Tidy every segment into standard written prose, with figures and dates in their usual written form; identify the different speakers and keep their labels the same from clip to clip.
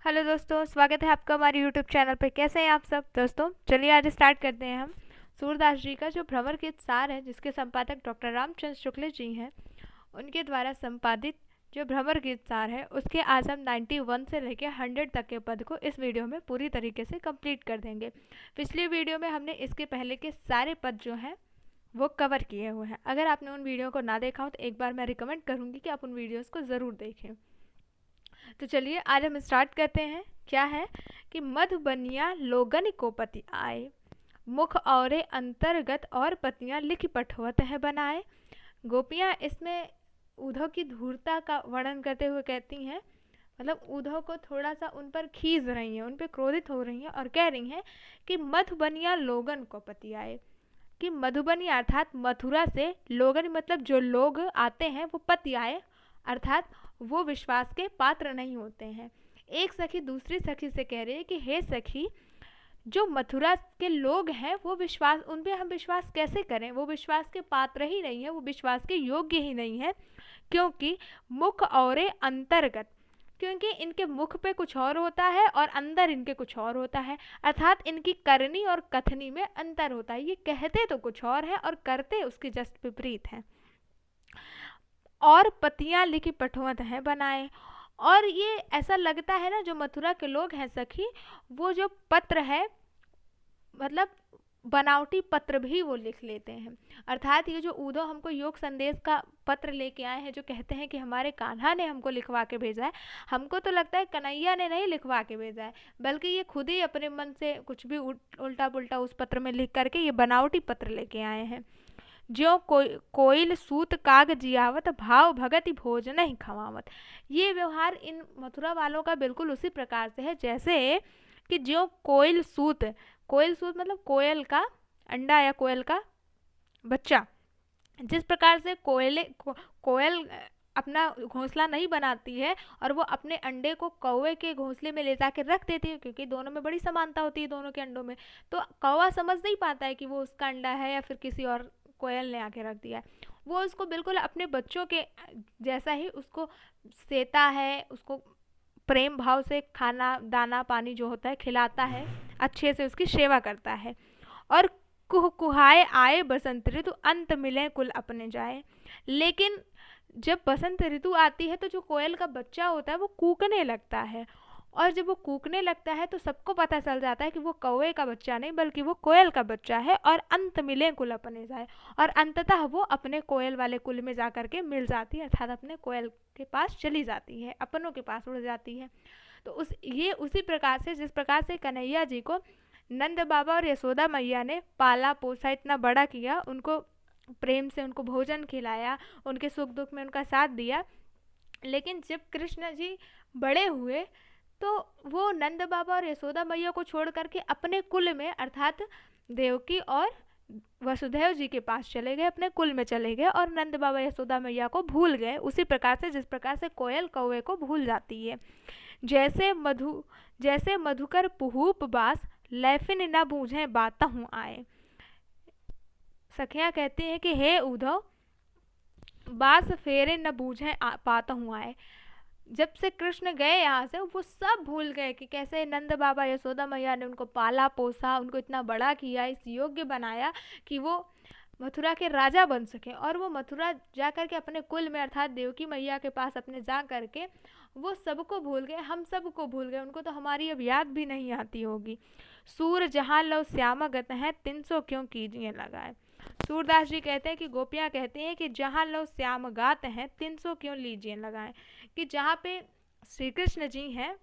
Speaker 1: Hello दोस्तों, स्वागत है आपका हमारे यूट्यूब चैनल पे। कैसे हैं आप सब दोस्तों? चलिए आज स्टार्ट करते हैं हम सूरदास जी का जो भ्रमर गीत सार है, जिसके संपादक डॉक्टर रामचंद्र शुक्ल जी हैं, उनके द्वारा संपादित जो भ्रमर गीत सार है, उसके आज हम 91 से लेकर 100 तक के पद को इस वीडियो में पूरी तरीके से कंप्लीट कर देंगे। पिछली वीडियो में हमने इसके पहले के सारे पद जो हैं वो कवर किए हुए हैं। अगर आपने उन वीडियो को ना देखा हो तो एक बार मैं रिकमेंड करूँगी कि आप उन वीडियोज़ को ज़रूर देखें। तो चलिए आज हम स्टार्ट करते हैं। क्या है कि मधुबनिया लोगन को पति आए, मुख औरे अंतर्गत और पतियां लिख पठवत है बनाए। गोपियां इसमें उद्धव की धूर्ता का वर्णन करते हुए कहती हैं, मतलब उद्धव को थोड़ा सा उन पर खींच रही हैं, उन पर क्रोधित हो रही हैं और कह रही हैं कि मधुबनिया लोगन को पति आए, कि मधुबनी अर्थात मथुरा से, लोगन मतलब जो लोग आते हैं वो पति आए, अर्थात वो विश्वास के पात्र नहीं होते हैं। एक सखी दूसरी सखी से कह रही है कि हे सखी, जो मथुरा के लोग हैं वो विश्वास, उन पे हम विश्वास कैसे करें? वो विश्वास के पात्र ही नहीं है, वो विश्वास के योग्य ही नहीं है, क्योंकि मुख और अंतर्गत, क्योंकि इनके मुख पे कुछ और होता है और अंदर इनके कुछ और होता है, अर्थात इनकी करनी और कथनी में अंतर होता है। ये कहते तो कुछ और है और करते उसके जस्ट विपरीत हैं। और पतियां लिखी पठवत है बनाए, और ये ऐसा लगता है ना, जो मथुरा के लोग हैं सखी, वो जो पत्र है मतलब बनावटी पत्र भी वो लिख लेते हैं। अर्थात ये जो उद्धव हमको योग संदेश का पत्र लेके आए हैं, जो कहते हैं कि हमारे कान्हा ने हमको लिखवा के भेजा है, हमको तो लगता है कन्हैया ने नहीं लिखवा के भेजा है, बल्कि ये खुद ही अपने मन से कुछ भी उल्टा पुल्टा उस पत्र में लिख करके ये बनावटी पत्र लेके आए हैं। ज्यों कोयल सूत काग जियावत, भाव भगति भोजन ही खवावत। ये व्यवहार इन मथुरा वालों का बिल्कुल उसी प्रकार से है, जैसे कि ज्यों कोयल सूत, कोयल सूत मतलब कोयल का अंडा या कोयल का बच्चा, जिस प्रकार से कोयल अपना घोंसला नहीं बनाती है और वो अपने अंडे को कौवे के घोंसले में ले जाकर रख देती है, क्योंकि दोनों में बड़ी समानता होती है, दोनों के अंडों में, तो कौवा समझ नहीं पाता है कि वो उसका अंडा है या फिर किसी और कोयल ने आके रख दिया है। वो उसको बिल्कुल अपने बच्चों के जैसा ही उसको सेता है, उसको प्रेम भाव से खाना दाना पानी जो होता है खिलाता है, अच्छे से उसकी सेवा करता है। और कुह कुहाए आए बसंत ऋतु, अंत मिले कुल अपने जाए। लेकिन जब बसंत ऋतु आती है तो जो कोयल का बच्चा होता है वो कूकने लगता है, और जब वो कूकने लगता है तो सबको पता चल जाता है कि वो कौवे का बच्चा नहीं बल्कि वो कोयल का बच्चा है, और अंत मिले कुल अपने जाए, और अंततः वो अपने कोयल वाले कुल में जा करके मिल जाती है, अर्थात अपने कोयल के पास चली जाती है, अपनों के पास उड़ जाती है। तो ये उसी प्रकार से, जिस प्रकार से कन्हैया जी को नंद बाबा और यशोदा मैया ने पाला पोसा, इतना बड़ा किया, उनको प्रेम से उनको भोजन खिलाया, उनके सुख दुख में उनका साथ दिया, लेकिन जब कृष्ण जी बड़े हुए तो वो नंद बाबा और यशोदा मैया को छोड़ करके अपने कुल में, अर्थात देवकी और वसुदेव जी के पास चले गए, अपने कुल में चले गए, और नंद बाबा यशोदा मैया को भूल गए, उसी प्रकार से जिस प्रकार से कोयल कौवे को भूल जाती है। जैसे मधुकर पुहूप बास, लैफिन न बूझे बातहूँ आए। सखियाँ कहती हैं कि हे उद्धव, बास फेरे न बूझे पातहूँ आए। जब से कृष्ण गए यहाँ से, वो सब भूल गए कि कैसे नंद बाबा यशोदा मैया ने उनको पाला पोसा, उनको इतना बड़ा किया, इस योग्य बनाया कि वो मथुरा के राजा बन सके। और वो मथुरा जा करके अपने कुल में, अर्थात देवकी मैया के पास अपने जा करके वो सबको भूल गए, हम सबको भूल गए, उनको तो हमारी अब याद भी नहीं आती होगी। सूर जहाँ लव श्यामगत हैं, 300 क्यों कीजिए लगाए। सूरदास जी कहते हैं कि गोपियाँ कहती हैं कि जहाँ लव श्याम गात हैं, 300 क्यों लीजिए लगाएं, कि जहाँ पे श्री कृष्ण जी हैं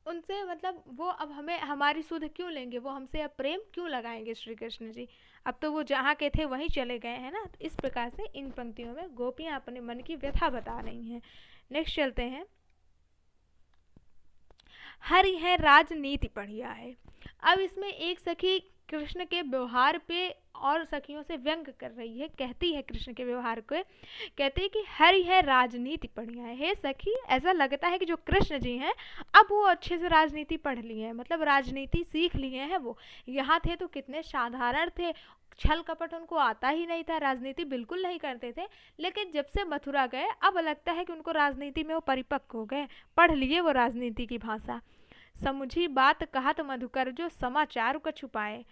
Speaker 1: उनसे, मतलब वो अब हमें हमारी सुध क्यों लेंगे, वो हमसे अब प्रेम क्यों लगाएंगे श्री कृष्ण जी, अब तो वो जहाँ के थे वहीं चले गए हैं ना। तो इस प्रकार से इन पंक्तियों में गोपियाँ अपने मन की व्यथा बता रही हैं। नेक्स्ट चलते हैं। हरि है राजनीति बढ़िया है। अब इसमें एक सखी कृष्ण के व्यवहार पे और सखियों से व्यंग कर रही है, कहती है कृष्ण के व्यवहार को, कहती है कि हरि है राजनीति बढ़िया है। हे सखी, ऐसा लगता है कि जो कृष्ण जी हैं अब वो अच्छे से राजनीति पढ़ लिए हैं, मतलब राजनीति सीख लिए हैं। वो यहाँ थे तो कितने साधारण थे, छल कपट उनको आता ही नहीं था, राजनीति बिल्कुल नहीं करते थे। लेकिन जब से मथुरा गए अब लगता है कि उनको राजनीति में वो परिपक्व हो गए, पढ़ लिए वो राजनीति की भाषा। समुझी बात कहत मधुकर जो समाचार को छुपाए।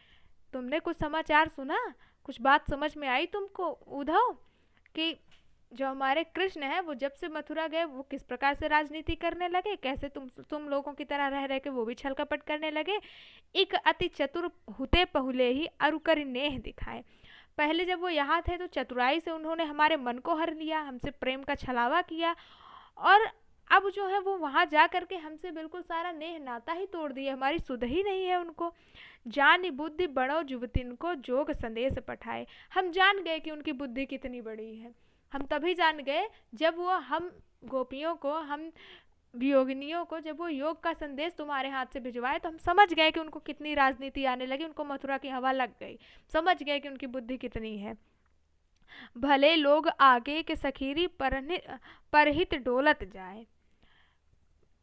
Speaker 1: तुमने कुछ समाचार सुना, कुछ बात समझ में आई तुमको उद्धव, कि जो हमारे कृष्ण हैं वो जब से मथुरा गए वो किस प्रकार से राजनीति करने लगे, कैसे तुम लोगों की तरह रह रह के वो भी छल कपट करने लगे। एक अति चतुर हुते पहुले ही अरुकर नेह दिखाए। पहले जब वो यहाँ थे तो चतुराई से उन्होंने हमारे मन को हर लिया, हमसे प्रेम का छलावा किया, और अब जो है वो वहाँ जा करके हमसे बिल्कुल सारा नेह नाता ही तोड़ दिया, हमारी सुध ही नहीं है उनको। जान बुद्धि बड़ो युवतिन को जोग संदेश पठाए। हम जान गए कि उनकी बुद्धि कितनी बड़ी है, हम तभी जान गए जब वो हम गोपियों को, हम वियोगिनियों को जब वो योग का संदेश तुम्हारे हाथ से भिजवाए तो हम समझ गए कि उनको कितनी राजनीति आने लगी, उनको मथुरा की हवा लग गई, समझ गए कि उनकी बुद्धि कितनी है। भले लोग आगे के सखीरी परहित डोलत जाए।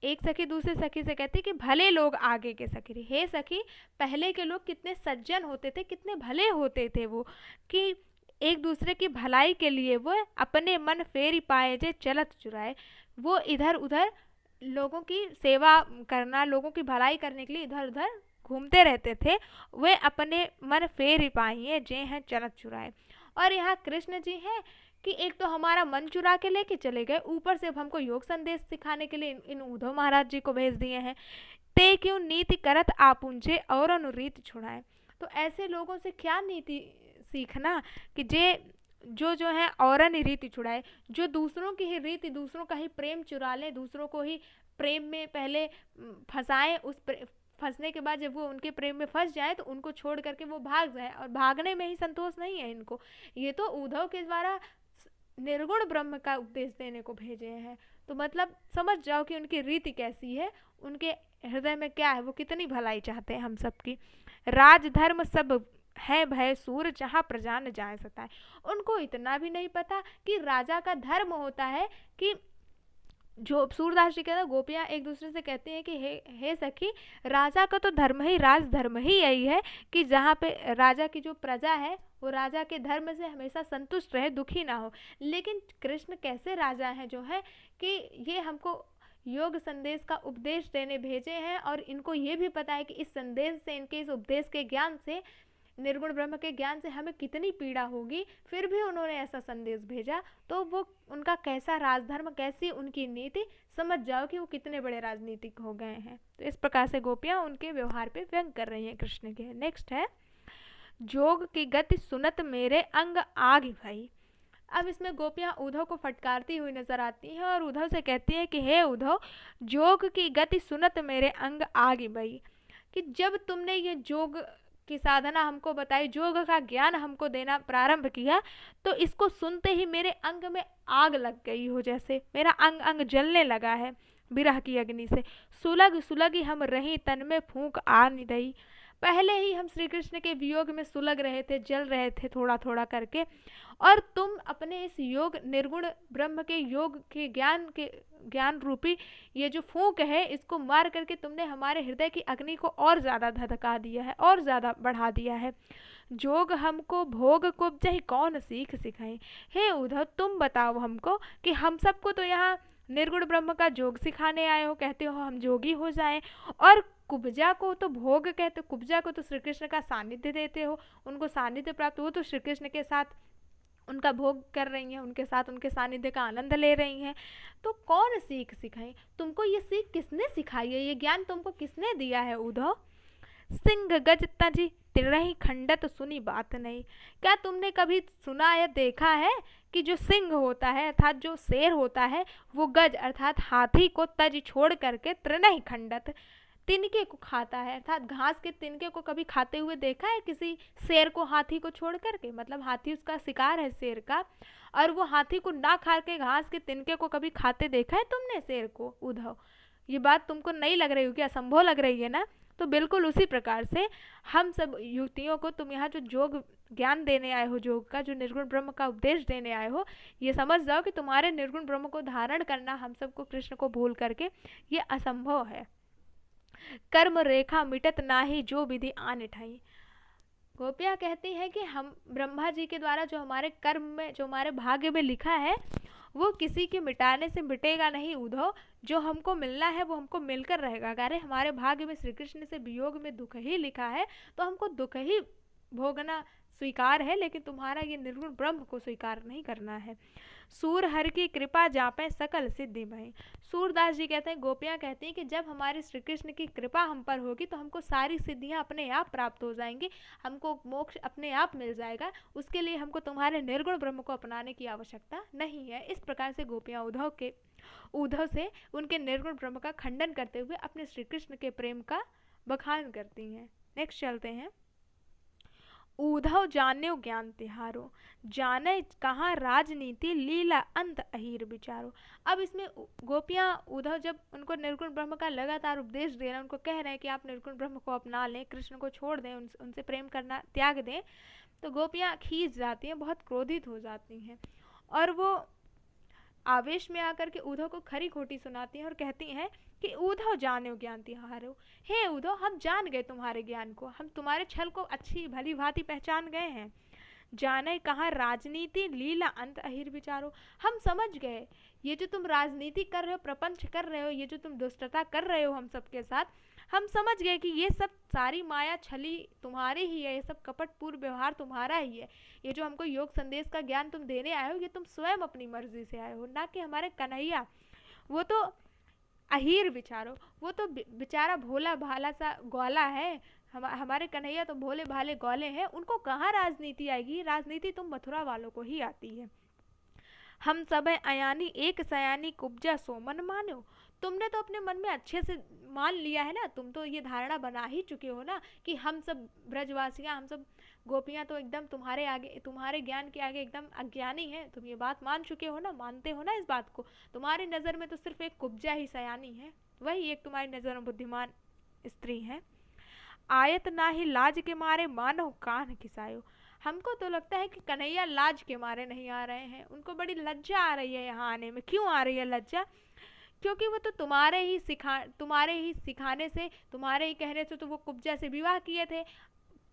Speaker 1: एक सखी दूसरे सखी से कहती कि भले लोग आगे के सखी। हे सखी, पहले के लोग कितने सज्जन होते थे, कितने भले होते थे वो, कि एक दूसरे की भलाई के लिए वो अपने मन फेरी पाए जे चलत चुराए। वो इधर उधर लोगों की सेवा करना, लोगों की भलाई करने के लिए इधर उधर घूमते रहते थे, वे अपने मन फेरी पाइए जे हैं चलत चुराए। और यहाँ कृष्ण जी हैं कि एक तो हमारा मन चुरा के लेके चले गए, ऊपर से अब हमको योग संदेश सिखाने के लिए इन उद्धव महाराज जी को भेज दिए हैं। ते क्यों नीति करत आपुंजे और अनुरीत छुड़ाए। तो ऐसे लोगों से क्या नीति सीखना कि जो है औरन रीति छुड़ाए, जो दूसरों की ही रीति, दूसरों का ही प्रेम चुरा ले, दूसरों को ही प्रेम में पहले फंसाए, उस फंसने के बाद जब वो उनके प्रेम में फंस जाए तो उनको छोड़ करके वो भाग जाए, और भागने में ही संतोष नहीं है इनको। ये तो उद्धव के द्वारा निर्गुण ब्रह्म का उपदेश देने को भेजे हैं, तो मतलब समझ जाओ कि उनकी रीति कैसी है, उनके हृदय में क्या है, वो कितनी भलाई चाहते हैं हम सबकी। राज धर्म सब है भय सूर जहाँ प्रजा न जाए सताए। उनको इतना भी नहीं पता कि राजा का धर्म होता है कि जो सूरदास जी कहते हैं, गोपियाँ एक दूसरे से कहते हैं कि हे सखी, राजा का तो धर्म ही, राज धर्म ही यही है कि जहाँ पे राजा की जो प्रजा है वो राजा के धर्म से हमेशा संतुष्ट रहे, दुखी ना हो। लेकिन कृष्ण कैसे राजा हैं जो है कि ये हमको योग संदेश का उपदेश देने भेजे हैं, और इनको ये भी पता है कि इस संदेश से, इनके इस उपदेश के ज्ञान से, निर्गुण ब्रह्म के ज्ञान से हमें कितनी पीड़ा होगी, फिर भी उन्होंने ऐसा संदेश भेजा। तो वो उनका कैसा राजधर्म, कैसी उनकी नीति, समझ जाओ कि वो कितने बड़े राजनीतिक हो गए हैं। तो इस प्रकार से गोपियाँ उनके व्यवहार पे व्यंग कर रही हैं कृष्ण के। नेक्स्ट है, जोग की गति सुनत मेरे अंग आग भई। अब इसमें गोपियाँ उद्धव को फटकारती हुई नजर आती हैं और उद्धव से कहती हैं कि हे उद्धव, जोग की गति सुनत मेरे अंग आग भई, कि जब तुमने ये जोग की साधना हमको बताई, योग का ज्ञान हमको देना प्रारंभ किया, तो इसको सुनते ही मेरे अंग में आग लग गई हो, जैसे मेरा अंग अंग जलने लगा है विरह की अग्नि से। सुलग सुलगी हम रही तन में फूंक आ निदई। पहले ही हम श्री कृष्ण के वियोग में सुलग रहे थे, जल रहे थे थोड़ा थोड़ा करके, और तुम अपने इस योग, निर्गुण ब्रह्म के योग के ज्ञान रूपी ये जो फूंक है, इसको मार करके तुमने हमारे हृदय की अग्नि को और ज़्यादा धधका दिया है, और ज़्यादा बढ़ा दिया है। जोग हमको भोग को चाहे कौन सीख सिखाए। हे उद्धव, तुम बताओ हमको कि हम सबको तो यहाँ निर्गुण ब्रह्म का जोग सिखाने आए हो, कहते हो हम जोगी हो जाएं, और कुब्जा को तो भोग कहते हो, कुब्जा को तो श्री कृष्ण का सानिध्य देते हो, उनको सानिध्य प्राप्त हो, तो श्री कृष्ण के साथ उनका भोग कर रही हैं, उनके साथ उनके सानिध्य का आनंद ले रही हैं। तो कौन सीख सिखाई तुमको, ये सीख किसने सिखाई है, ये ज्ञान तुमको किसने दिया है उद्धव। सिंह गज तजी तिरही खंडत सुनी बात नहीं। क्या तुमने कभी सुना या देखा है कि जो सिंह होता है अर्थात जो शेर होता है, वो गज अर्थात हाथी को तज छोड़ करके तृणहि खंडत तिनके को खाता है, अर्थात घास के तिनके को कभी खाते हुए देखा है किसी शेर को, हाथी को छोड़ करके। मतलब हाथी उसका शिकार है शेर का, और वो हाथी को ना खा के घास के तिनके को कभी खाते देखा है तुमने शेर को उद्धव। ये बात तुमको नहीं लग रही होगी, असंभव लग रही है ना। तो बिल्कुल उसी प्रकार से हम सब युवतियों को तुम यहाँ जो योग ज्ञान देने आए हो, योग का जो निर्गुण ब्रह्म का उपदेश देने आए हो, ये समझ जाओ कि तुम्हारे निर्गुण ब्रह्म को धारण करना हम सबको कृष्ण को भूल करके ये असंभव है। कर्म रेखा मिटत नाही जो विधि आन ठाई। गोपियाँ कहती हैं कि हम ब्रह्मा जी के द्वारा जो हमारे कर्म में, जो हमारे भाग्य में लिखा है, वो किसी के मिटाने से मिटेगा नहीं उद्धव। जो हमको मिलना है वो हमको मिलकर रहेगा। अगर हमारे भाग्य में श्री कृष्ण से वियोग में दुख ही लिखा है तो हमको दुख ही भोगना स्वीकार है, लेकिन तुम्हारा ये निर्गुण ब्रह्म को स्वीकार नहीं करना है। सूर हर की कृपा जापे सकल सिद्धि भई। सूरदास जी कहते हैं, गोपियाँ कहती हैं कि जब हमारे श्री कृष्ण की कृपा हम पर होगी तो हमको सारी सिद्धियां अपने आप प्राप्त हो जाएंगी, हमको मोक्ष अपने आप मिल जाएगा। उसके लिए हमको तुम्हारे निर्गुण ब्रह्म को अपनाने की आवश्यकता नहीं है। इस प्रकार से गोपियाँ उद्धव से उनके निर्गुण ब्रह्म का खंडन करते हुए अपने श्री कृष्ण के प्रेम का बखान करती हैं। नेक्स्ट चलते हैं। उद्धव जान्यो ज्ञान तिहारो, जाने कहाँ राजनीति लीला अंत अहीर विचारो। अब इसमें गोपियाँ उद्धव जब उनको निर्गुण ब्रह्म का लगातार उपदेश दे रहे हैं, उनको कह रहे हैं कि आप निर्गुण ब्रह्म को अपना लें, कृष्ण को छोड़ दें, उनसे प्रेम करना त्याग दें, तो गोपियाँ खींच जाती हैं, बहुत क्रोधित हो जाती हैं और वो आवेश में आकर के उद्धव को खरी खोटी सुनाती हैं और कहती हैं कि उद्धव जानो ज्ञान तिहारो, हे उद्धव हम जान गए तुम्हारे ज्ञान को, हम तुम्हारे छल को अच्छी भली भांति पहचान गए हैं। जाने कहाँ राजनीति लीला अंत अहिर विचारो, हम समझ गए ये जो तुम राजनीति कर रहे हो, प्रपंच कर रहे हो, ये जो तुम दुष्टता कर रहे हो हम सबके साथ, हम समझ गए कि ये सब सारी माया छली तुम्हारी ही है, ये सब कपटपूर्ण व्यवहार तुम्हारा ही है। ये जो हमको योग संदेश का ज्ञान तुम देने आए हो, ये तुम स्वयं अपनी मर्जी से आए हो, ना कि हमारे कन्हैया वो तो अहीर विचारो, वो तो बेचारा भोला भाला सा ग्वाला है। हमारे कन्हैया तो भोले भाले ग्वाले हैं, उनको कहाँ राजनीति आएगी। राजनीति तुम मथुरा वालों को ही आती है। हम सब अयानी एक सयानी कुब्जा सो मन मानो, तुमने तो अपने मन में अच्छे से मान लिया है ना, तुम तो ये धारणा बना ही चुके हो ना कि हम सब ब्रजवासियाँ, हम सब गोपियाँ तो एकदम तुम्हारे आगे, तुम्हारे ज्ञान के आगे एकदम अज्ञानी हैं। तुम ये बात मान चुके हो ना, मानते हो ना इस बात को। तुम्हारी नज़र में तो सिर्फ एक कुब्जा ही सयानी है, वही एक तुम्हारी नज़र में बुद्धिमान स्त्री है। आयत ना ही लाज के मारे मानो कान खिसायो, हमको तो लगता है कि कन्हैया लाज के मारे नहीं आ रहे हैं, उनको बड़ी लज्जा आ रही है यहाँ आने में। क्यों आ रही है लज्जा? क्योंकि वो तो तुम्हारे ही सिखाने से, तुम्हारे ही कहने से तो वो कुब्जा से विवाह किए थे,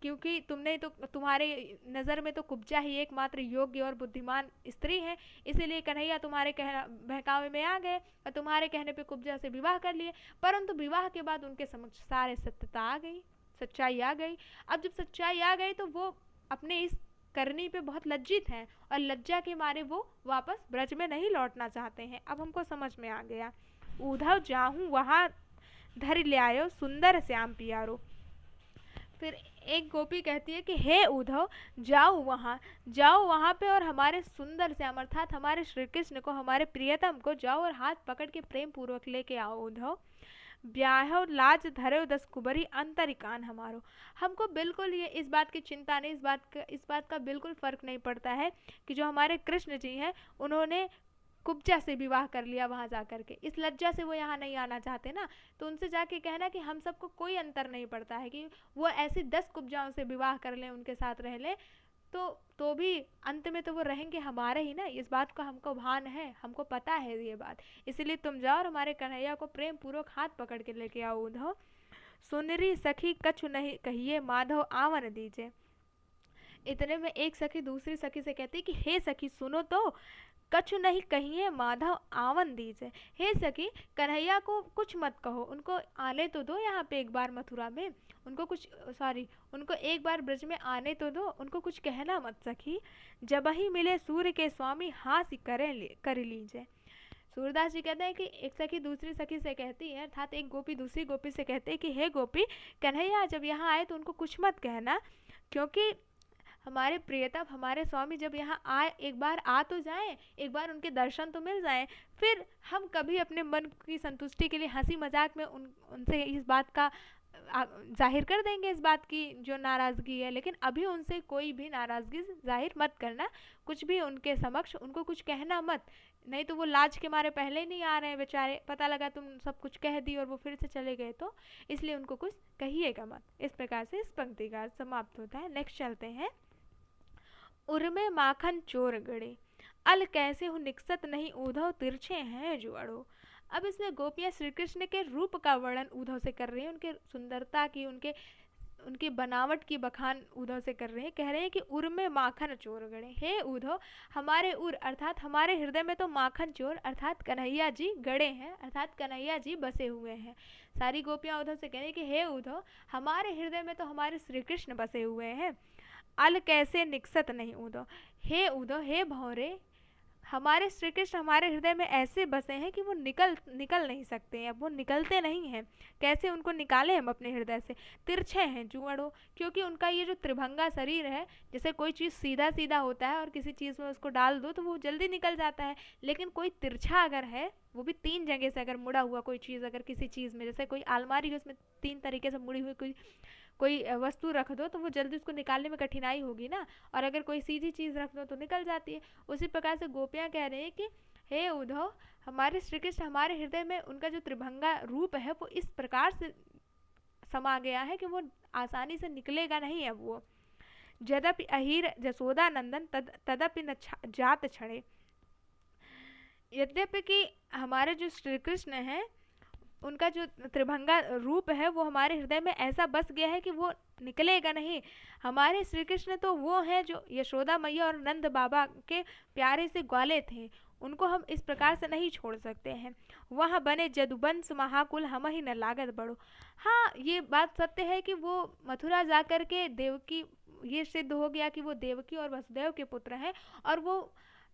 Speaker 1: क्योंकि तुमने तो, तुम्हारे नज़र में तो कुब्जा ही एकमात्र योग्य और बुद्धिमान स्त्री है, इसीलिए कन्हैया तुम्हारे बहकावे में आ गए और तुम्हारे कहने पे कुब्जा से विवाह कर लिए। परंतु विवाह के बाद उनके समक्ष सारे सत्यता आ गई, सच्चाई आ गई। अब जब सच्चाई आ गई तो वो अपने इस करनी पे बहुत लज्जित हैं और लज्जा के मारे वो वापस ब्रज में नहीं लौटना चाहते हैं। अब हमको समझ में आ गया। उद्धव जाहूँ वहाँ धर ले आयो सुंदर श्याम पियारो। फिर एक गोपी कहती है कि हे उद्धव जाओ वहाँ पे और हमारे सुंदर श्याम अर्थात हमारे श्री कृष्ण को, हमारे प्रियतम को जाओ और हाथ पकड़ के प्रेम पूर्वक लेके आओ उद्धव। ब्याहो लाज धरे 10 कुबरी अंतरिकान हमारो, हमको बिल्कुल ये इस बात की चिंता नहीं, इस बात का बिल्कुल फर्क नहीं पड़ता है कि जो हमारे कृष्ण जी हैं उन्होंने कुब्जा से विवाह कर लिया वहाँ जा कर के, इस लज्जा से वो यहाँ नहीं आना चाहते ना, तो उनसे जाके कहना कि हम सबको कोई अंतर नहीं पड़ता है कि वो ऐसी 10 कुब्जाओं से विवाह कर लें, उनके साथ रह लें, तो भी अंत में तो वो रहेंगे हमारे ही ना। इस बात का हमको भान है, हमको पता है ये बात, इसीलिए तुम जाओ और हमारे कन्हैया को प्रेम पूर्वक हाथ पकड़ के लेके आओ उद्धव। सुनरी सखी कछु नहीं कहिए माधव आवन दीजिए। इतने में एक सखी दूसरी सखी से कहती कि हे सखी सुनो तो, कछु नहीं कहिए माधव आवन दीजिए। हे सखी कन्हैया को कुछ मत कहो, उनको आने तो दो यहाँ पे एक बार मथुरा में, उनको एक बार ब्रज में आने तो दो, उनको कुछ कहना मत सखी। जब ही मिले सूर्य के स्वामी हाथ कर लीजिए। सूरदास जी कहते हैं कि एक सखी दूसरी सखी से कहती है, अर्थात एक गोपी दूसरी गोपी से कहते हैं कि हे गोपी कन्हैया जब यहाँ आए तो उनको कुछ मत कहना, क्योंकि हमारे प्रियतम, हमारे स्वामी जब यहाँ आए, एक बार आ तो जाएं, एक बार उनके दर्शन तो मिल जाएं, फिर हम कभी अपने मन की संतुष्टि के लिए हंसी मजाक में उनसे इस बात का जाहिर कर देंगे इस बात की जो नाराज़गी है, लेकिन अभी उनसे कोई भी नाराज़गी जाहिर मत करना, कुछ भी उनके समक्ष उनको कुछ कहना मत, नहीं तो वो लाज के मारे पहले ही नहीं आ रहे हैं बेचारे, पता लगा तुम सब कुछ कह दी और वो फिर से चले गए, तो इसलिए उनको कुछ कहिएगा मत। इस प्रकार से इस पंक्ति का अर्थ समाप्त होता है। नेक्स्ट चलते हैं। उर्मे माखन चोर गड़े, अल कैसे हो निकसत नहीं उद्धव तिरछे हैं जुआड़ो। अब इसमें गोपियाँ श्री कृष्ण के रूप का वर्णन उद्धव से कर रही हैं, उनके सुंदरता की, उनकी बनावट की बखान उद्धव से कर रहे हैं। कह रहे हैं कि उर में माखन चोर गड़े, हे उद्धव हमारे उर अर्थात हमारे हृदय में तो माखन चोर अर्थात कन्हैया जी गड़े हैं, अर्थात कन्हैया जी बसे हुए हैं। सारी गोपियाँ उद्धव से कह रही हैं कि हे उद्धव हमारे हृदय में तो हमारे श्री कृष्ण बसे हुए हैं, अल कैसे निकसत नहीं उद्धव, हे उद्धव हे भौरे हमारे श्री कृष्ण हमारे हृदय में ऐसे बसे हैं कि वो निकल नहीं सकते हैं, अब वो निकलते नहीं हैं, कैसे उनको निकालें हम अपने हृदय से। तिरछे हैं जुआड़ो, क्योंकि उनका ये जो त्रिभंगा शरीर है, जैसे कोई चीज़ सीधा सीधा होता है और किसी चीज़ में उसको डाल दो तो वो जल्दी निकल जाता है, लेकिन कोई तिरछा अगर है, वो भी 3 जगह से अगर मुड़ा हुआ कोई चीज़ अगर किसी चीज़ में, जैसे कोई अलमारी है उसमें 3 तरीके से मुड़ी हुई कोई वस्तु रख दो तो वो जल्दी उसको निकालने में कठिनाई होगी ना, और अगर कोई सीधी चीज़ रख दो तो निकल जाती है। उसी प्रकार से गोपियाँ कह रहे हैं कि हे उद्धव हमारे श्री कृष्ण हमारे हृदय में उनका जो त्रिभंगा रूप है वो इस प्रकार से समा गया है कि वो आसानी से निकलेगा नहीं अब वो। यद्यपि अहीर जसोदा नंदन तदपि न जात छड़े, यद्यपि कि हमारे जो श्री कृष्ण हैं उनका जो त्रिभंगा रूप है वो हमारे हृदय में ऐसा बस गया है कि वो निकलेगा नहीं। हमारे श्री कृष्ण तो वो हैं जो यशोदा मैया और नंद बाबा के प्यारे से ग्वाले थे, उनको हम इस प्रकार से नहीं छोड़ सकते हैं। वहाँ बने जदुवंश महाकुल हम ही न लागत बढ़ो। हाँ ये बात सत्य है कि वो मथुरा जा कर के देवकी, ये सिद्ध हो गया कि वो देवकी और वसुदेव के पुत्र हैं, और वो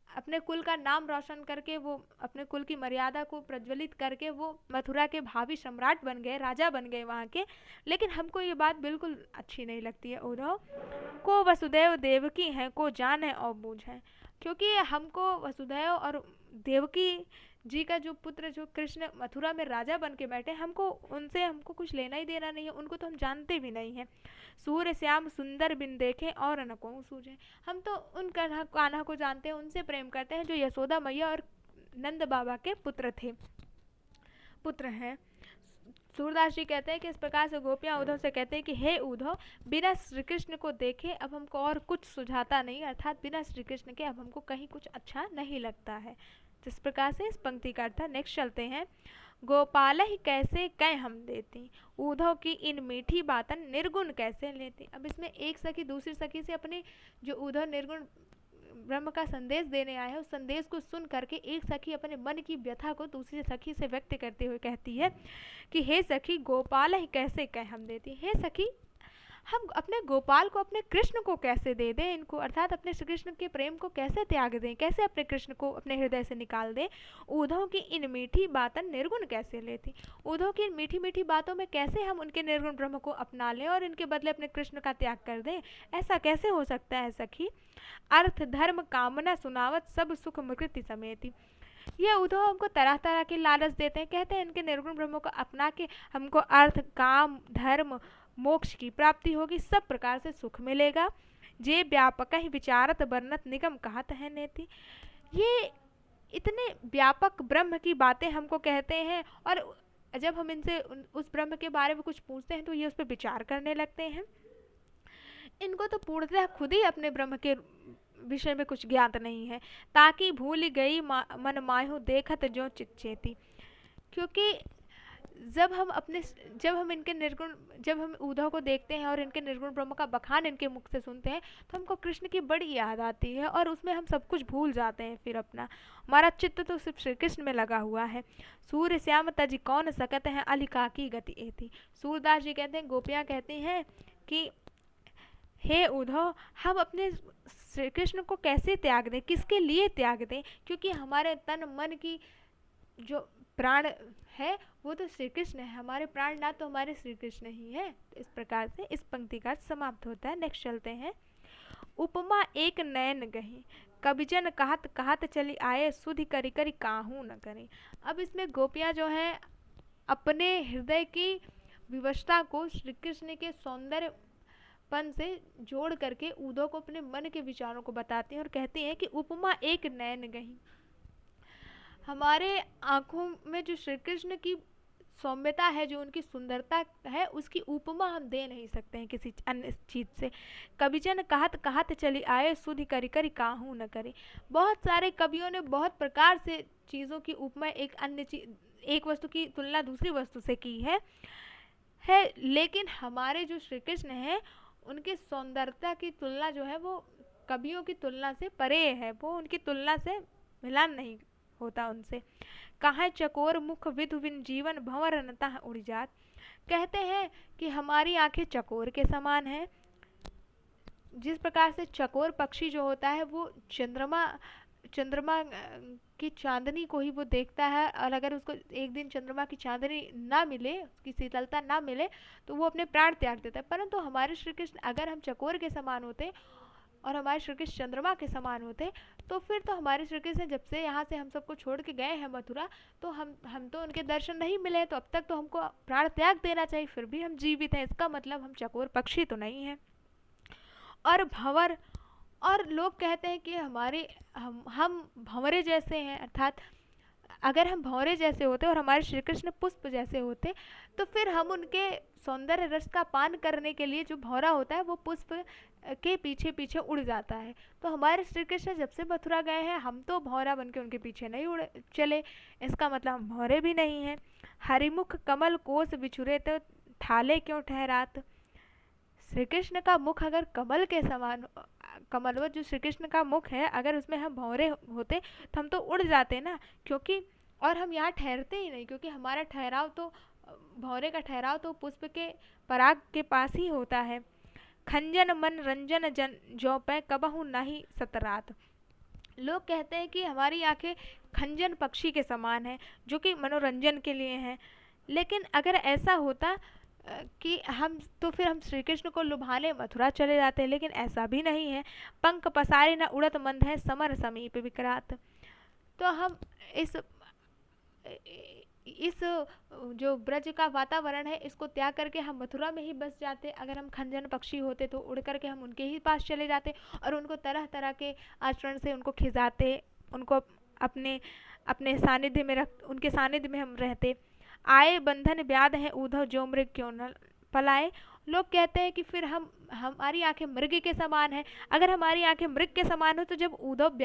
Speaker 1: अपने कुल का नाम रोशन करके, वो अपने कुल की मर्यादा को प्रज्वलित करके वो मथुरा के भावी सम्राट बन गए, राजा बन गए वहाँ के। लेकिन हमको ये बात बिल्कुल अच्छी नहीं लगती है। उद्धव को वसुदेव देवकी हैं, को जान है और बूझ है, क्योंकि हमको वसुदेव और देवकी जी का जो पुत्र जो कृष्ण मथुरा में राजा बन के बैठे, हमको हमको कुछ लेना ही देना नहीं है, उनको तो हम जानते भी नहीं हैं। सूर्य श्याम सुंदर बिन देखे और न को सूझे, हम तो उन कान्हा को जानते हैं, उनसे प्रेम करते हैं जो यशोदा मैया और नंद बाबा के पुत्र हैं। सूरदास जी कहते हैं कि इस प्रकार से गोपियाँ उद्धव से कहते हैं कि हे उद्धव बिना श्री कृष्ण को देखे अब हमको और कुछ सुझाता नहीं, अर्थात बिना श्री कृष्ण के अब हमको कहीं कुछ अच्छा नहीं लगता है। जिस प्रकार से इस पंक्ति का अर्थ। नेक्स्ट चलते हैं। गोपाल ही कैसे कै हम देती, उद्धव की इन मीठी बातन निर्गुण कैसे लेती। अब इसमें एक सखी दूसरी सखी से अपने जो उद्धव निर्गुण ब्रह्म का संदेश देने आए हैं उस संदेश को सुन करके एक सखी अपने मन की व्यथा को दूसरी सखी से व्यक्त करते हुए कहती है कि हे सखी गोपाल ही कैसे कै हम देती। हे सखी हम अपने गोपाल को, अपने कृष्ण को कैसे दे दें इनको, अर्थात अपने श्री कृष्ण के प्रेम को कैसे त्याग दें, कैसे अपने कृष्ण को अपने हृदय से निकाल दें। उद्धव की इन मीठी बातन निर्गुण कैसे लेती, उद्धव की इन मीठी मीठी बातों में कैसे हम उनके निर्गुण ब्रह्म को अपना लें और इनके बदले अपने कृष्ण का त्याग कर दें, ऐसा कैसे हो सकता है सखी। अर्थ धर्म कामना सुनावत सब सुख मुकृति समेती। ये उद्धव हमको तरह तरह के लालच देते हैं, कहते हैं इनके निर्गुण ब्रह्म को अपना के हमको अर्थ काम धर्म मोक्ष की प्राप्ति होगी, सब प्रकार से सुख मिलेगा। जे व्यापक ही विचारत वर्णत निगम कहत है नेति। ये इतने व्यापक ब्रह्म की बातें हमको कहते हैं और जब हम इनसे उस ब्रह्म के बारे में कुछ पूछते हैं तो ये उस पर विचार करने लगते हैं। इनको तो पूर्णतः खुद ही अपने ब्रह्म के विषय में कुछ ज्ञात नहीं है। ताकि भूल गई मन मायू देखत जो चिच्चेती। क्योंकि जब हम उद्धव को देखते हैं और इनके निर्गुण ब्रह्म का बखान इनके मुख से सुनते हैं तो हमको कृष्ण की बड़ी याद आती है और उसमें हम सब कुछ भूल जाते हैं। फिर अपना हमारा चित्त तो सिर्फ श्री कृष्ण में लगा हुआ है। सूर्य श्याम तज कौन सकत है अलिका की गति एती। सूरदास जी कहते हैं, गोपियाँ कहती हैं कि हे उद्धव हम अपने श्री कृष्ण को कैसे त्याग दें, किसके लिए त्याग दें, क्योंकि हमारे तन मन की जो प्राण है वो तो श्री कृष्ण है, हमारे प्राण ना तो हमारे श्री कृष्ण ही है। तो इस प्रकार से इस पंक्ति का समाप्त होता है। नेक्स्ट चलते हैं। उपमा एक नयन गही कबिजन कहत कहत चली आए सुधि करी करी काहू न करें। अब इसमें गोपियाँ जो हैं अपने हृदय की विवशता को श्री कृष्ण के सौंदर्यपन से जोड़ करके उद्धव को अपने मन के विचारों को बताती हैं और कहती हैं कि उपमा एक नैन गही। हमारे आंखों में जो श्री कृष्ण की सौम्यता है, जो उनकी सुंदरता है, उसकी उपमा हम दे नहीं सकते हैं किसी अन्य चीज से। कविजन कहत कहत चली आए, सुधि करी करी काहू न करे। बहुत सारे कवियों ने बहुत प्रकार से चीजों की उपमा एक अन्य चीज, एक वस्तु की तुलना दूसरी वस्तु से की है, लेकिन हमारे जो श्री कृष्ण है उनकी सौंदर्यता की तुलना जो है वो कवियों की तुलना से परे है, वो उनकी तुलना से मिलान नहीं होता उनसे। कहाँ चकोर मुख विधु विन जीवन भंवर अनतः उड़ जात। कहते हैं कि हमारी आंखें चकोर के समान हैं। जिस प्रकार से चकोर पक्षी जो होता है वो चंद्रमा की चांदनी को ही वो देखता है, और अगर उसको एक दिन चंद्रमा की चांदनी ना मिले, उसकी शीतलता ना मिले, तो वो अपने प्राण त्याग देता है। परंतु हमारे श्री कृष्ण अगर हम चकोर के समान होते और हमारे श्री कृष्ण चंद्रमा के समान होते, तो फिर तो हमारे श्री कृष्ण जब से यहाँ से हम सबको छोड़ के गए हैं मथुरा, तो हम तो उनके दर्शन नहीं मिले, तो अब तक तो हमको प्राण त्याग देना चाहिए, फिर भी हम जीवित हैं, इसका मतलब हम चकोर पक्षी तो नहीं हैं। और भंवर, और लोग कहते हैं कि हम भंवरे जैसे हैं, अर्थात अगर हम भंवरे जैसे होते और हमारे श्री कृष्ण पुष्प जैसे होते, तो फिर हम उनके सौंदर्य रस का पान करने के लिए, जो भंवरा होता है वो पुष्प के पीछे पीछे उड़ जाता है। तो हमारे श्री कृष्ण जब से मथुरा गए हैं, हम तो भंवरा बन के उनके पीछे नहीं उड़ चले, इसका मतलब हम भंवरे भी नहीं हैं। हरिमुख कमल कोस बिछुरे तो ठाले क्यों ठहरात। श्री कृष्ण का मुख अगर कमल के समान, कमलवत जो श्री कृष्ण का मुख है, अगर उसमें हम भंवरे होते तो हम तो उड़ जाते ना, क्योंकि और हम यहाँ ठहरते ही नहीं, क्योंकि हमारा ठहराव तो, भंवरे का ठहराव तो पुष्प के पराग के पास ही होता है। खंजन मन रंजन जन जो पे कबहू नहीं सतरात। लोग कहते हैं कि हमारी आंखें खंजन पक्षी के समान हैं, जो कि मनोरंजन के लिए हैं, लेकिन अगर ऐसा होता कि हम, तो फिर हम श्री कृष्ण को लुभाने मथुरा चले जाते हैं, लेकिन ऐसा भी नहीं है। पंख पसारे न उड़त मंद है, समर समीप विकरात। तो हम इस जो ब्रज का वातावरण है, इसको त्याग करके हम मथुरा में ही बस जाते। अगर हम खंजन पक्षी होते तो उड़ करके हम उनके ही पास चले जाते और उनको तरह तरह के आचरण से उनको खिजाते, उनको अपने अपने सानिध्य में रख, उनके सानिध्य में हम रहते। आए बंधन व्याध है उद्धव जो मृग क्यों न पलाए। लोग कहते हैं कि फिर हमारी आंखें मृग के समान है। अगर हमारी आंखें मृग के समान हो, तो जब उद्धव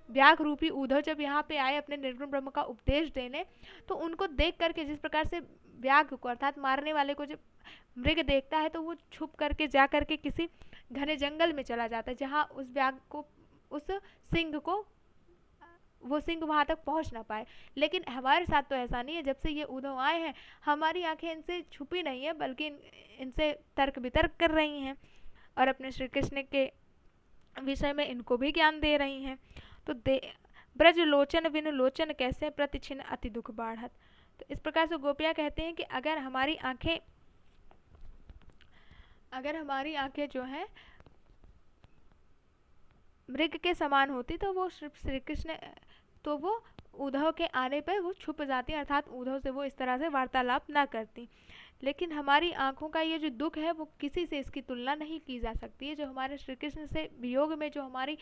Speaker 1: व्याघ रूपी उद्धव जब यहाँ पे आए अपने निर्गुण ब्रह्म का उपदेश देने, तो उनको देख करके, जिस प्रकार से व्याघ को अर्थात मारने वाले को जब मृग देखता है, तो वो छुप करके जा करके किसी घने जंगल में चला जाता है, जहाँ उस व्याघ को, उस सिंह को, वो सिंह वहाँ तक पहुँच ना पाए। लेकिन हमारे साथ तो ऐसा नहीं है। जब से ये उद्धव आए हैं, हमारी आंखें इनसे छुपी नहीं है, बल्कि इनसे तर्क वितर्क कर रही हैं और अपने श्री कृष्ण के विषय में इनको भी ज्ञान दे रही हैं। तो ब्रज लोचन विनु लोचन कैसे प्रतिछिन अति दुख बाढ़त। तो इस प्रकार से गोपियाँ कहते हैं कि अगर हमारी आंखें जो है मृग के समान होती, तो वो श्री कृष्ण, तो वो उद्धव के आने पर वो छुप जाती, अर्थात उद्धव से वो इस तरह से वार्तालाप ना करती। लेकिन हमारी आंखों का ये जो दुख है, वो किसी से इसकी तुलना नहीं की जा सकती है। जो हमारे श्री कृष्ण से वियोग में जो हमारी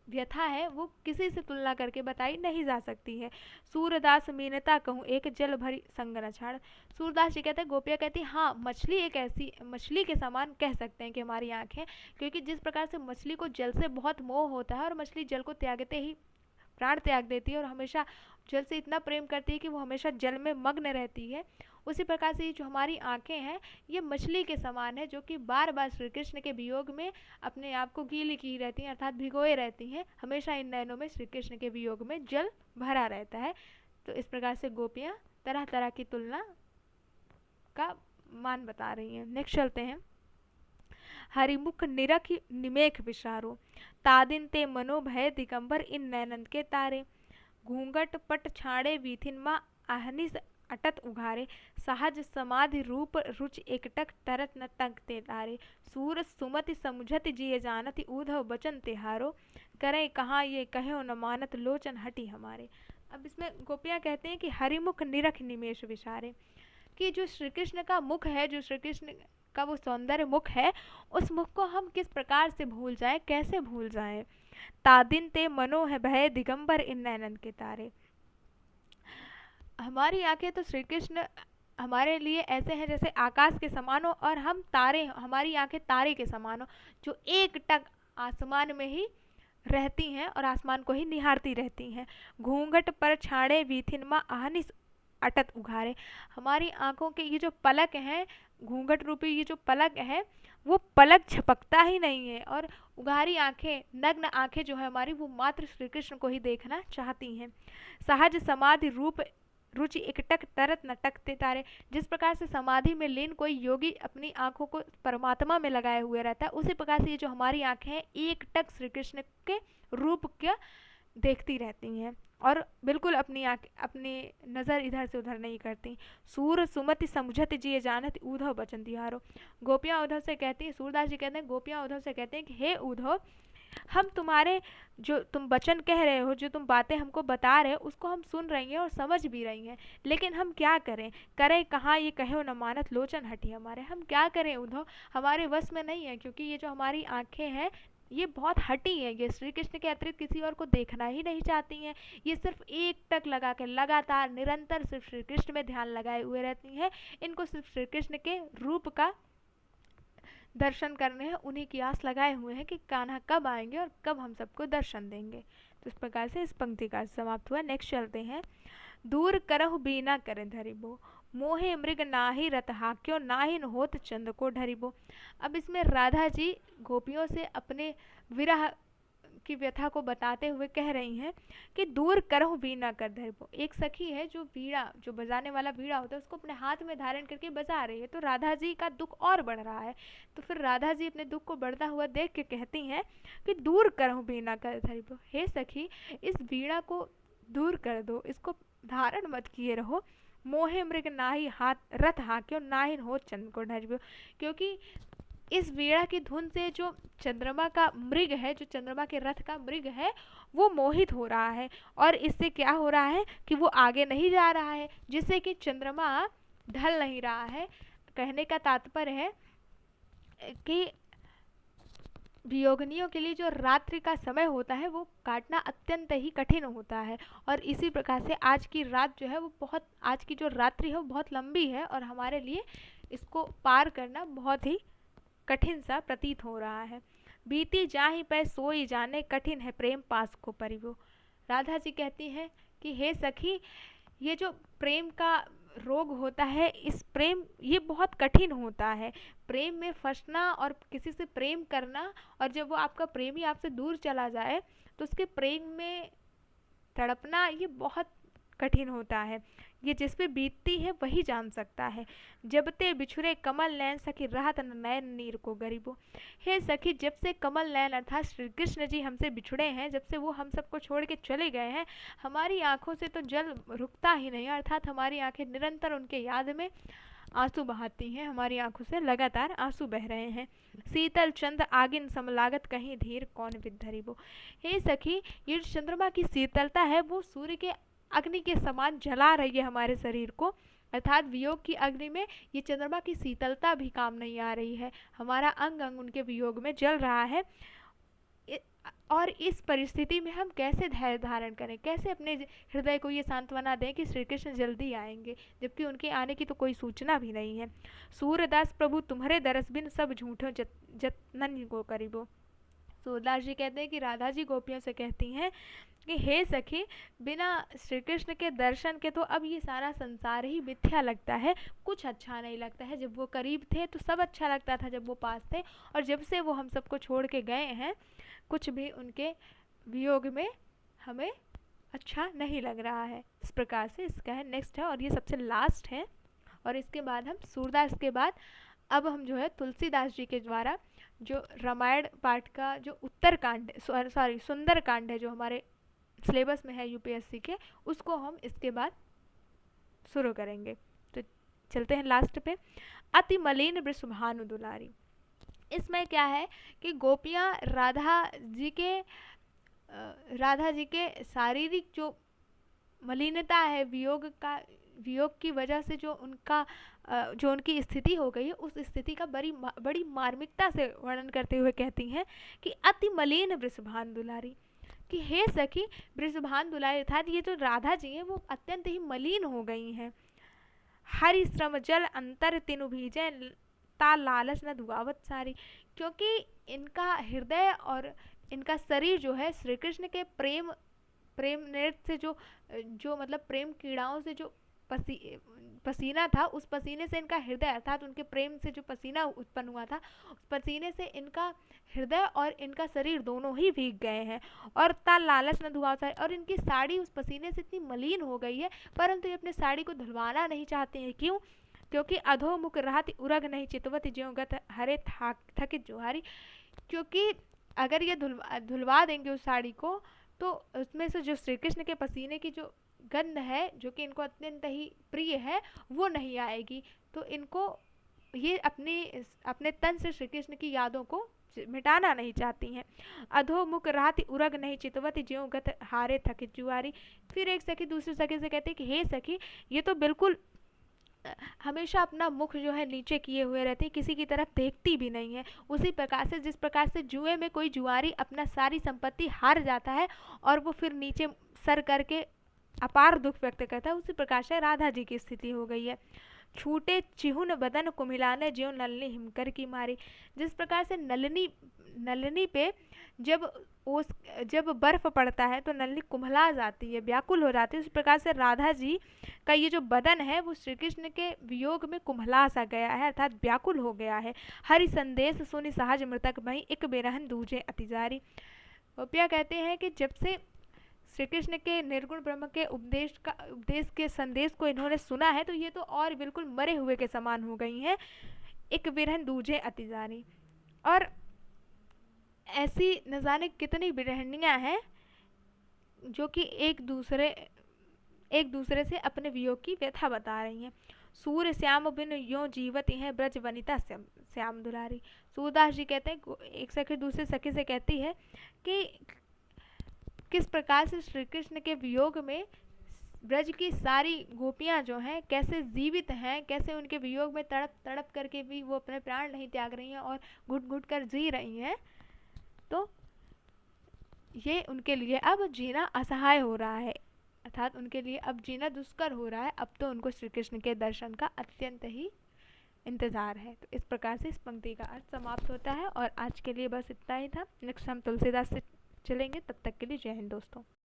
Speaker 1: व्यथा है, वो किसी से तुलना करके बताई नहीं जा सकती है। सूरदास मीनता कहूँ एक जल भरी संग न छाड़। सूरदास जी कहते हैं, गोपिया कहती हाँ, मछली एक ऐसी, मछली के समान कह सकते हैं कि हमारी आंखें, क्योंकि जिस प्रकार से मछली को जल से बहुत मोह होता है और मछली जल को त्यागते ही प्राण त्याग देती है और हमेशा जल से इतना प्रेम करती है कि वो हमेशा जल में मग्न रहती है, उसी प्रकार से जो हमारी आंखें हैं, ये मछली के समान है, जो कि बार बार श्री कृष्ण के वियोग में अपने आप को गीली की रहती हैं, अर्थात भिगोए रहती हैं। हमेशा इन नयनों में श्री कृष्ण के वियोग में जल भरा रहता है। तो इस प्रकार से गोपियाँ तरह तरह की तुलना का मान बता रही हैं। नेक्स्ट चलते हैं। हरिमुख निरख निमेख विशारो, तादिन ते मनोभय दिगंबर इन नैनंद के तारे। घूंघट पट छाड़े वीथिन माँ आहनिस अटत उघारे, सहज समाधि रूप रुचि एकटक तरत न तंक ते तारे। सूर सुमति समुझत जिये जानति ऊधव बचन तिहारो, करे कहाँ ये कहो न मानत लोचन हटी हमारे। अब इसमें गोपियाँ कहते हैं कि हरिमुख निरख निमेष विशारे, कि जो श्री कृष्ण का मुख है, जो श्री कृष्ण का वो सौंदर्य मुख है, उस मुख को हम किस प्रकार से भूल जाएं, कैसे भूल जाएं। तादिन ते मनो है भय दिगंबर इन नैनन के तारे। हमारी आंखें तो श्री कृष्ण हमारे लिए ऐसे हैं जैसे आकाश के समान हो, और हम तारे, हमारी आंखें तारे के समान हो, जो एक टक आसमान में ही रहती हैं और आसमान को ही निहारती रहती हैं। घूंघट पर छाड़े वीथिन माँ आहनिस अटत उघारे। हमारी आंखों के ये जो पलक हैं, घूंघट रूपी ये जो पलक है, वो पलक झपकता ही नहीं है, और उघारी आंखें, नग्न आंखें जो है हमारी, वो मात्र श्री कृष्ण को ही देखना चाहती हैं। सहज समाधि रूप रुचि एकटक तरत नटकते तारे। जिस प्रकार से समाधि में लीन कोई योगी अपनी आंखों को परमात्मा में लगाए हुए रहता है, उसी प्रकार से ये जो हमारी आंखें हैं, एक टक श्री कृष्ण के रूप का देखती रहती हैं और बिल्कुल अपनी अपनी नज़र इधर से उधर नहीं करती। सूर सुमति समझत जिये जानत उद्धव बचन दिहारो। गोपियाँ उद्धव से कहती हैं, सूरदास जी कहते हैं, गोपियाँ उद्धव से कहते हैं कि हे उद्धव, हम तुम्हारे जो तुम वचन कह रहे हो, जो तुम बातें हमको बता रहे हो, उसको हम सुन रही हैं और समझ भी रही हैं, लेकिन हम क्या करें, करें कहाँ, ये कहो न मानत लोचन हटी हमारे। हम क्या करें उद्धव, हमारे वश में नहीं है, क्योंकि ये जो हमारी आंखें हैं ये बहुत हटी है, ये श्री कृष्ण के अतिरिक्त किसी और को देखना ही नहीं चाहती हैं। ये सिर्फ एक टक लगा के लगातार निरंतर सिर्फ श्री कृष्ण में ध्यान लगाए हुए रहती हैं। इनको सिर्फ श्री कृष्ण के रूप का दर्शन करने हैं, उन्हीं की आस लगाए हुए हैं कि कान्हा कब आएंगे और कब हम सबको दर्शन देंगे। तो इस प्रकार से इस पंक्ति का समाप्त हुआ। नेक्स्ट चलते हैं। दूर करहु बीना करे धरिबो, मोहे मृग नाही रत हाक्यो, नाहिन होत चंद को ढरिबो। अब इसमें राधा जी गोपियों से अपने विरह की व्यथा को बताते हुए कह रही हैं कि दूर करहु बीना कर धरिबो। एक सखी है जो वीणा, जो बजाने वाला वीणा होता है, उसको अपने हाथ में धारण करके बजा रही है, तो राधा जी का दुख और बढ़ रहा है। तो फिर राधा जी अपने दुख को बढ़ता हुआ देख के कहती हैं कि दूर करहु बीना कर धरिबो, हे सखी इस वीणा को दूर कर दो, इसको धारण मत किए रहो। मोहे मृग नाही हाथ रथ हाक्यो, नाहिन हो चंद को ढरिबो। क्योंकि इस वीणा की धुन से जो चंद्रमा का मृग है, जो चंद्रमा के रथ का मृग है, वो मोहित हो रहा है, और इससे क्या हो रहा है कि वो आगे नहीं जा रहा है, जिससे कि चंद्रमा ढल नहीं रहा है। कहने का तात्पर्य है कि वियोगिनियों के लिए जो रात्रि का समय होता है वो काटना अत्यंत ही कठिन होता है, और इसी प्रकार से आज की रात जो है वो बहुत, आज की जो रात्रि है वो बहुत लंबी है, और हमारे लिए इसको पार करना बहुत ही कठिन सा प्रतीत हो रहा है। बीती जाहि पै सोई जाने, कठिन है प्रेम पास को परिवो। राधा जी कहती हैं कि हे सखी, ये जो प्रेम का रोग होता है, इस प्रेम ये बहुत कठिन होता है। प्रेम में फंसना और किसी से प्रेम करना, और जब वो आपका प्रेमी आपसे दूर चला जाए तो उसके प्रेम में तड़पना, ये बहुत कठिन होता है। ये जिस पे बीतती है वही जान सकता है। जब ते बिछुरे कमल नैन, सखी राहत न नैन नीर को गरीबो। हे सखी, जब से कमल नैन अर्थात श्री कृष्ण जी हमसे बिछुड़े हैं, जब से वो हम सबको छोड़ के चले गए हैं, हमारी आंखों से तो जल रुकता ही नहीं, अर्थात हमारी आंखें निरंतर उनके याद में आंसू बहाती हैं, हमारी आंखों से लगातार आंसू बह रहे हैं। शीतल चंद आगिन समलागत, कहीं धीर कौन विधरिबो। हे सखी, ये चंद्रमा की शीतलता है वो सूर्य के अग्नि के समान जला रही है हमारे शरीर को, अर्थात वियोग की अग्नि में ये चंद्रमा की शीतलता भी काम नहीं आ रही है, हमारा अंग अंग उनके वियोग में जल रहा है। और इस परिस्थिति में हम कैसे धैर्य धारण करें, कैसे अपने हृदय को ये सांत्वना दें कि श्री कृष्ण जल्दी आएंगे, जबकि उनके आने की तो कोई सूचना भी नहीं है। सूरदास प्रभु तुम्हारे दरस बिन, सब झूठों जतन को करीबो। सूरदास जी कहते हैं कि राधा जी गोपियों से कहती हैं कि हे सखी, बिना श्री कृष्ण के दर्शन के तो अब ये सारा संसार ही मिथ्या लगता है, कुछ अच्छा नहीं लगता है। जब वो करीब थे तो सब अच्छा लगता था, जब वो पास थे, और जब से वो हम सबको छोड़ के गए हैं, कुछ भी उनके वियोग में हमें अच्छा नहीं लग रहा है। इस प्रकार से इसका है नेक्स्ट है, और ये सबसे लास्ट है, और इसके बाद हम सूरदास के बाद अब हम जो है तुलसीदास जी के द्वारा जो रामायण पाठ का जो उत्तर कांड, सॉरी सुंदर कांड है, जो हमारे सिलेबस में है यूपीएससी के, उसको हम इसके बाद शुरू करेंगे। तो चलते हैं लास्ट पे। अति मलिन वृषभानु दुलारी। इसमें क्या है कि गोपियाँ राधा जी के शारीरिक जो मलिनता है, वियोग का वियोग की वजह से जो उनकी स्थिति हो गई है, उस स्थिति का बड़ी मार्मिकता से वर्णन करते हुए कहती हैं कि अति मलिन वृषभान दुलारी, कि हे सखी वृषभान दुलारी अर्थात ये जो राधा जी हैं वो अत्यंत ही मलिन हो गई हैं। हरि श्रम जल अंतर तिनु भीजे ता लालच न धुआवत सारी, क्योंकि इनका हृदय और इनका शरीर जो है श्री कृष्ण के प्रेम प्रेम नृत्य से जो मतलब प्रेम कीड़ाओं से जो पसीना था, उस पसीने से इनका हृदय अर्थात उनके प्रेम से जो पसीना उत्पन्न हुआ था, उस पसीने से इनका हृदय और इनका शरीर दोनों ही भीग गए हैं। और ता लालच न धुआ सा, और इनकी साड़ी उस पसीने से इतनी मलिन हो गई है, परंतु ये अपने साड़ी को धुलवाना नहीं चाहते हैं। क्यों? क्योंकि अधोमुख रहति उरग नहीं चितवत ज्यों गत हरे थकित जोहारी, क्योंकि अगर ये धुलवा देंगे उस साड़ी को तो उसमें से जो श्री कृष्ण के पसीने की जो गंध है, जो कि इनको अत्यंत ही प्रिय है, वो नहीं आएगी। तो इनको ये अपने तन से श्री कृष्ण की यादों को मिटाना नहीं चाहती हैं। अधोमुख रहति उरग नहीं चितवती ज्यों गत हारे थकित जुआरी। फिर एक सखी दूसरी सखी से कहती है कि हे सखी, ये तो बिल्कुल हमेशा अपना मुख जो है नीचे किए हुए रहती है, किसी की तरफ देखती भी नहीं है। उसी प्रकार से जिस प्रकार से जुए में कोई जुआरी अपना सारी संपत्ति हार जाता है और वो फिर नीचे सर करके अपार दुख व्यक्त करता है, उसी प्रकार से राधा जी की स्थिति हो गई है। छूटे चिहुन बदन कुमिलाने ज्यों नलनी हिमकर की मारी, जिस प्रकार से नलनी पे जब बर्फ पड़ता है तो नलनी कुम्हला जाती है, व्याकुल हो जाती है। उस प्रकार से राधा जी का ये जो बदन है वो श्री कृष्ण के वियोग में कुम्हला सा गया है, अर्थात व्याकुल हो गया है। हरि संदेश सुनि सहज मृतक भई एक बेरहन दूजे अतिजारी। गोपिया कहते हैं कि जब से श्री कृष्ण के निर्गुण ब्रह्म के उपदेश के संदेश को इन्होंने सुना है तो ये तो और बिल्कुल मरे हुए के समान हो गई हैं। एक विरहन दूजे अतिजारी, और ऐसी न जाने कितनी विरहणियाँ हैं जो कि एक दूसरे से अपने वियोग की व्यथा बता रही हैं। सूर्य श्याम बिन यो जीवती हैं ब्रज वनिता श्याम दुलारी। सूरदास जी कहते हैं, एक सखी दूसरे सखी से कहती है कि किस प्रकार से श्री कृष्ण के वियोग में ब्रज की सारी गोपियां जो हैं कैसे जीवित हैं, कैसे उनके वियोग में तड़प तड़प करके भी वो अपने प्राण नहीं त्याग रही हैं और घुट घुट कर जी रही हैं। तो ये उनके लिए अब जीना असहाय हो रहा है, अर्थात उनके लिए अब जीना दुष्कर हो रहा है। अब तो उनको श्री कृष्ण के दर्शन का अत्यंत ही इंतज़ार है। तो इस प्रकार से इस पंक्ति का अर्थ समाप्त होता है और आज के लिए बस इतना ही था। नेक्स्ट हम तुलसीदास से चलेंगे, तब तक के लिए जय हिंद दोस्तों।